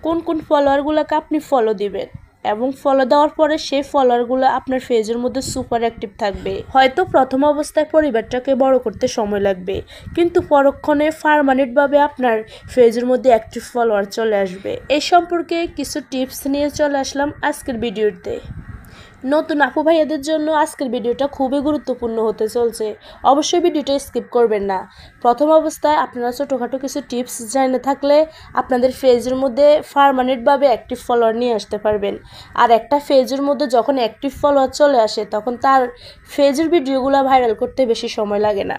কোন কোন ফলোয়ারগুলোকে আপনি ফলো দিবেন এবং ফলো দেওয়ার পরে সেই ফলোয়ারগুলো আপনার পেজের মধ্যে সুপার অ্যাক্টিভ থাকবে। হয়তো প্রথম অবস্থায় পরিবারটাকে বড় করতে সময় লাগবে, কিন্তু পরক্ষণে পার্মানেন্টভাবে আপনার পেজের মধ্যে অ্যাক্টিভ ফলোয়ার চলে আসবে। এই সম্পর্কে কিছু টিপস নিয়ে চলে আসলাম আজকের ভিডিওতে। নতুন আপু ভাইয়াদের জন্য আজকের ভিডিওটা খুবই গুরুত্বপূর্ণ হতে চলছে, অবশ্যই ভিডিওটা স্কিপ করবেন না। প্রথম অবস্থায় আপনারা ছোটোখাটো কিছু টিপস জেনে থাকলে আপনাদের পেজের মধ্যে পার্মানেন্টভাবে অ্যাক্টিভ ফলোয়ার নিয়ে আসতে পারবেন। আর একটা পেজের মধ্যে যখন অ্যাক্টিভ ফলোয়ার চলে আসে তখন তার পেজের ভিডিওগুলো ভাইরাল করতে বেশি সময় লাগে না।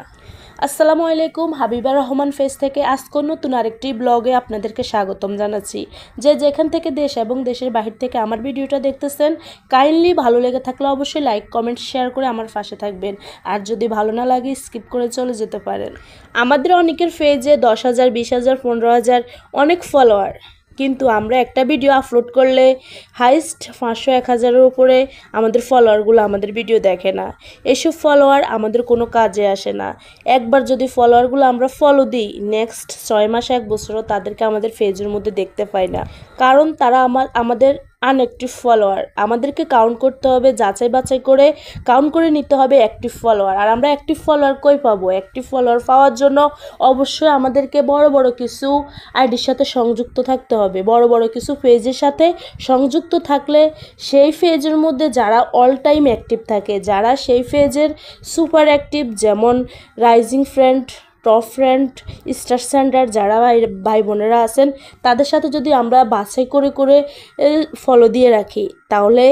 আসসালামু আলাইকুম, হাবিবা রহমান পেজ থেকে আজকে নতুন আরেকটি ব্লগে আপনাদেরকে স্বাগতম জানাচ্ছি। যে যেখান থেকে দেশ এবং দেশের বাহির থেকে আমার ভিডিওটা দেখতেছেন, কাইন্ডলি ভালো লেগে থাকলে অবশ্যই লাইক কমেন্ট শেয়ার করে আমার পাশে থাকবেন। আর যদি ভালো না লাগে স্কিপ করে চলে যেতে পারেন। আমাদের অনেকের পেজে 10,000, 20,000, 15,000 অনেক ফলোয়ার, কিন্তু আমরা একটা ভিডিও আপলোড করলে হাইস্ট 500-1000-এর উপরে আমাদের ফলোয়ারগুলো আমাদের ভিডিও দেখে না। এসব ফলোয়ার আমাদের কোনো কাজে আসে না। একবার যদি ফলোয়ারগুলো আমরা ফলো দিই, নেক্সট 6 মাস 1 বছরও তাদেরকে আমাদের পেজের মধ্যে দেখতে পাই না, কারণ তারা আমাদের আনঅ্যাক্টিভ ফলোয়ার। আমাদেরকে কাউন্ট করতে হবে, যাচাই বাছাই করে কাউন্ট করে নিতে হবে অ্যাক্টিভ ফলোয়ার। আর আমরা অ্যাক্টিভ ফলোয়ার কই পাবো? অ্যাক্টিভ ফলোয়ার পাওয়ার জন্য অবশ্যই আমাদেরকে বড় বড় কিছু আইডির সাথে সংযুক্ত থাকতে হবে। বড় বড় কিছু পেজের সাথে সংযুক্ত থাকলে সেই পেজের মধ্যে যারা অল টাইম অ্যাক্টিভ থাকে, যারা সেই পেজের সুপার অ্যাক্টিভ, যেমন rising friend, top friend, star centre, যারা ভাই বোনেরা আছেন তাদের সাথে যদি আমরা বাছাই করে করে ফলো দিয়ে রাখি, তাহলে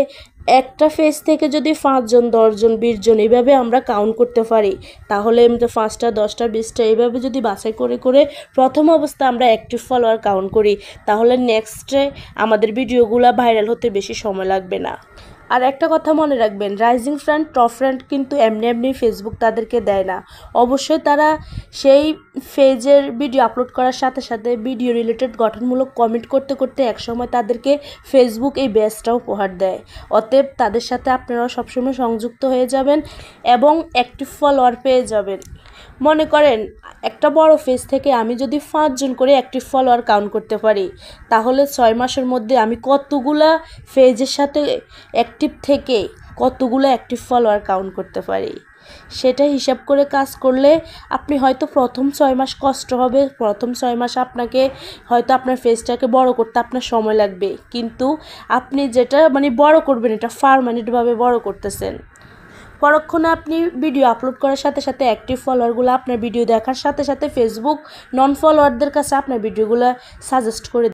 একটা পেজ থেকে যদি 5 জন, 10 জন, 20 জন এইভাবে আমরা কাউন্ট করতে পারি, তাহলে 5টা, 10টা, 20টা এইভাবে যদি বাছাই করে করে প্রথম অবস্থায় আমরা অ্যাক্টিভ ফলোয়ার কাউন্ট করি, তাহলে নেক্সটে আমাদের ভিডিওগুলো ভাইরাল হতে বেশি সময় লাগবে না। আর একটা কথা মনে রাখবেন, রাইজিং ফ্রেন্ড, টপ ফ্রেন্ড কিন্তু এমনি এমনি ফেসবুক তাদেরকে দেয় না। অবশ্যই তারা সেই পেজের ভিডিও আপলোড করার সাথে সাথে ভিডিও রিলেটেড গঠনমূলক কমেন্ট করতে করতে একসময় তাদেরকে ফেসবুক এই ব্যাচটাও উপহার দেয়। অতএব তাদের সাথে আপনারাও সবসময় সংযুক্ত হয়ে যাবেন এবং অ্যাক্টিভ ফলোয়ার পেয়ে যাবেন। মনে করেন একটা বড় পেজ থেকে আমি যদি 5 জন করে অ্যাক্টিভ ফলোয়ার কাউন্ট করতে পারি, তাহলে 6 মাসের মধ্যে আমি কতগুলা পেজের সাথে অ্যাক্টিভ থেকে কতগুলো অ্যাক্টিভ ফলোয়ার কাউন্ট করতে পারি। সেটা হিসাব করে কাজ করলে আপনি হয়তো প্রথম 6 মাস কষ্ট হবে, প্রথম 6 মাস আপনাকে হয়তো আপনার পেজটাকে বড় করতে আপনার সময় লাগবে, কিন্তু আপনি যেটা বড় করবেন এটা পার্মানেন্টভাবে বড় করতেছেন। পরক্ষণে আপনি ভিডিও আপলোড করার সাথে সাথে অ্যাক্টিভ ফলোয়ারগুলো আপনার ভিডিও দেখার সাথে সাথে ফেসবুক নন ফলোয়ারদের কাছে আপনার ভিডিওগুলো সাজেস্ট করে